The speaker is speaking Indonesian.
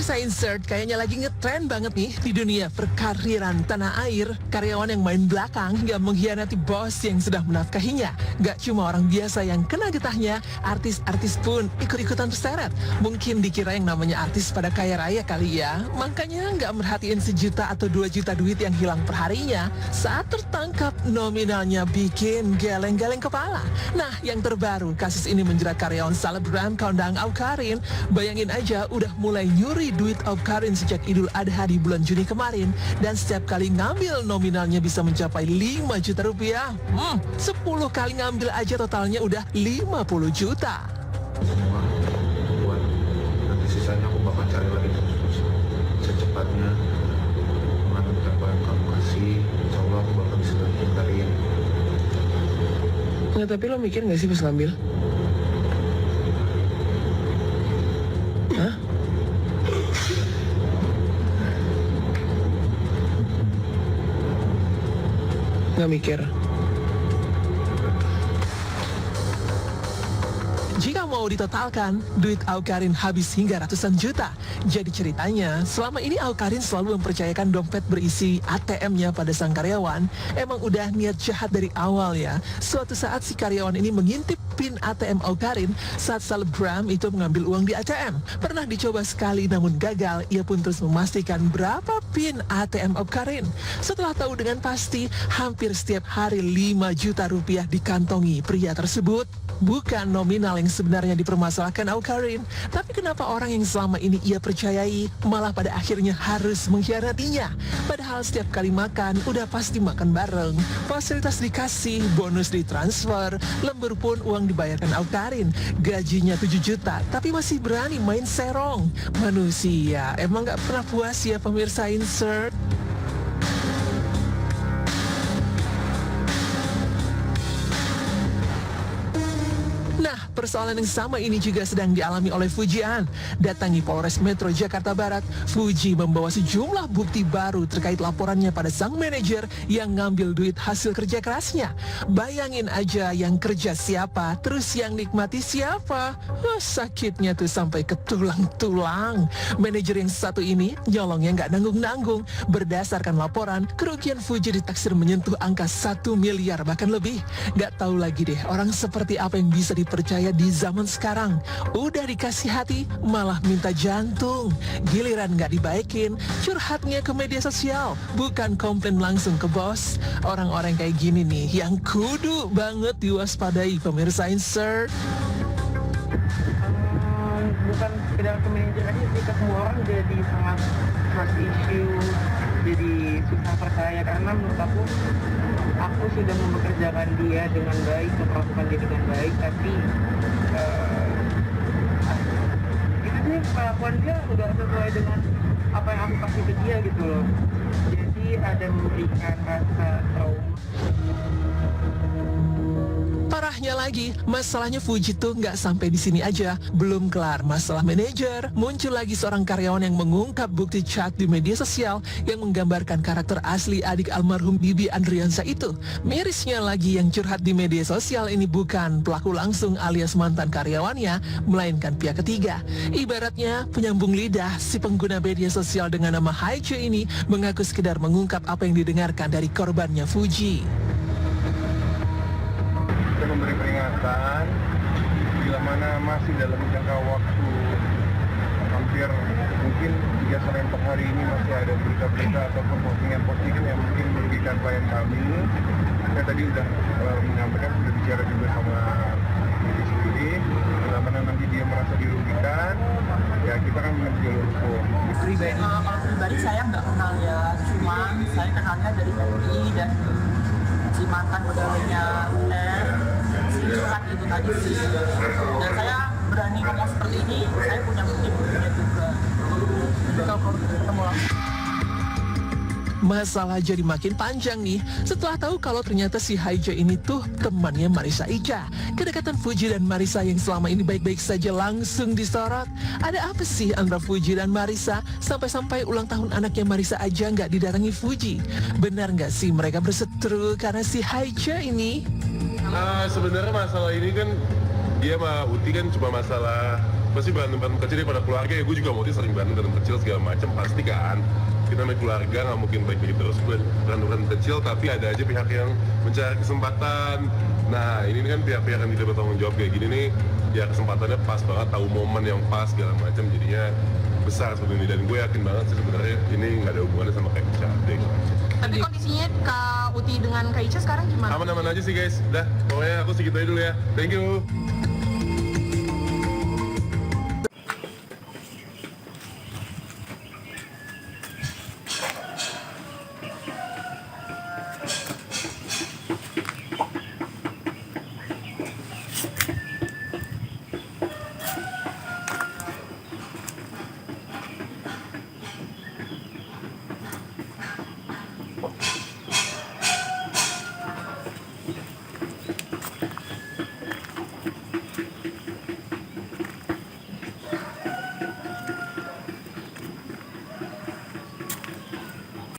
Pemirsa Insert, kayaknya lagi ngetren banget nih di dunia perkariran tanah air. Karyawan yang main belakang hingga mengkhianati bos yang sudah menafkahinya. Gak cuma orang biasa yang kena getahnya, artis-artis pun ikut-ikutan terseret. Mungkin dikira yang namanya artis pada kaya raya kali ya. Makanya gak merhatiin 1 juta atau 2 juta duit yang hilang perharinya. Saat tertangkap, nominalnya bikin geleng-geleng kepala. Nah, yang terbaru, kasus ini menjerat karyawan selebgram kondang Awkarin. Bayangin aja, udah mulai nyuri duit Awkarin sejak Idul Adha di bulan Juni kemarin, dan setiap kali ngambil nominalnya bisa mencapai 5 juta rupiah. 10 kali ngambil aja totalnya udah 50 juta. Semua buat nanti sisanya aku bakal cari lagi terus secepatnya. Mana berapa yang kamu kasih, insya Allah aku bakal bisa cariin. Nggak, tapi lo mikir nggak sih pas ngambil? Hah? Nggak mikir. Jika mau ditotalkan, duit Awkarin habis hingga ratusan juta. Jadi ceritanya, selama ini Awkarin selalu mempercayakan dompet berisi ATM-nya pada sang karyawan. Emang udah niat jahat dari awal ya. Suatu saat si karyawan ini mengintip PIN ATM Awkarin saat selebgram itu mengambil uang di ATM. Pernah dicoba sekali namun gagal, ia pun terus memastikan berapa PIN ATM Awkarin. Setelah tahu dengan pasti, hampir setiap hari 5 juta rupiah dikantongi pria tersebut. Bukan nominal yang sebenarnya dipermasalahkan Awkarin, tapi kenapa orang yang selama ini ia percayai malah pada akhirnya harus mengkhianatinya? Padahal setiap kali makan udah pasti makan bareng, fasilitas dikasih, bonus ditransfer, lembur pun uang dibayarkan Awkarin. Gajinya 7 juta, tapi masih berani main serong. Manusia emang gak pernah puas ya pemirsa Insert. Nah, persoalan yang sama ini juga sedang dialami oleh Fujian. Datangi Polres Metro Jakarta Barat, Fuji membawa sejumlah bukti baru terkait laporannya pada sang manajer yang ngambil duit hasil kerja kerasnya. Bayangin aja, yang kerja siapa, terus yang nikmati siapa. Sakitnya tuh sampai ke tulang-tulang. Manajer yang satu ini nyolongnya nggak nanggung-nanggung. Berdasarkan laporan, kerugian Fuji ditaksir menyentuh angka 1 miliar bahkan lebih. Nggak tahu lagi deh, orang seperti apa yang bisa dipercaya di zaman sekarang. Udah dikasih hati, malah minta jantung. Giliran nggak dibaikin, curhatnya ke media sosial, bukan komplain langsung ke bos. Orang-orang kayak gini nih yang kudu banget diwaspadai pemirsa Insert. Bukan sekedar ke manajer aja sih, ke semua orang jadi sangat trust issue, jadi susah percaya karena menurut aku sudah mempekerjakan dia dengan baik, memperlakukan dia dengan baik, tapi itu sih kelakuan dia udah sesuai dengan apa yang aku kasih ke dia gitu loh. Jadi ada memberikan rasa trauma. Parahnya lagi, masalahnya Fuji tuh nggak sampai di sini aja. Belum kelar masalah manajer, muncul lagi seorang karyawan yang mengungkap bukti chat di media sosial yang menggambarkan karakter asli adik almarhum Bibi Andriansa itu. Mirisnya lagi, yang curhat di media sosial ini bukan pelaku langsung alias mantan karyawannya, melainkan pihak ketiga. Ibaratnya penyambung lidah, si pengguna media sosial dengan nama Haiche ini mengaku sekedar mengungkap apa yang didengarkan dari korbannya Fuji. Kita memberi peringatan bila mana masih dalam jangka waktu hampir mungkin 3-4 hari ini masih ada berita-berita ataupun postingan-postingan yang mungkin merugikan klien kami. Saya tadi udah menyampaikan, sudah bicara juga sama diri sendiri. Bila mana nanti dia merasa dirugikan, ya kita kan menempuh jalur hukum. Kalau pribadi saya nggak kenal ya, cuma saya kenalnya dari MI dan si mantan pegawainya si curhat itu tadi sih. Dan saya berani ngomong seperti ini, saya punya bukti-buktinya juga. Kalau ketemu langsung. Masalah jadi makin panjang nih setelah tahu kalau ternyata si Haiche ini tuh temannya Marissa Ica. Kedekatan Fuji dan Marissa yang selama ini baik-baik saja langsung disorot. Ada apa sih antara Fuji dan Marissa sampai-sampai ulang tahun anaknya Marissa aja nggak didatangi Fuji? Benar nggak sih mereka berseteru karena si Haiche ini? Sebenarnya masalah ini kan dia sama Uti kan cuma masalah pasti berantem kecil daripada keluarga ya. Gue juga mau sering berantem kecil segala macam pasti kan. Kita main keluarga nggak mungkin baik-baik terus, berantem kecil, tapi ada aja pihak yang mencari kesempatan. Nah ini kan pihak-pihak yang tidak bertanggung jawab kayak gini nih, ya kesempatannya pas banget, tahu momen yang pas segala macam, jadinya besar seperti ini. Dan gue yakin banget sih sebenarnya ini nggak ada hubungannya sama kayak Cade. Tapi kondisinya Kak Uti dengan Kak Ica sekarang gimana? Aman-aman aja sih guys. Dah, pokoknya aku segitu aja dulu ya. Thank you.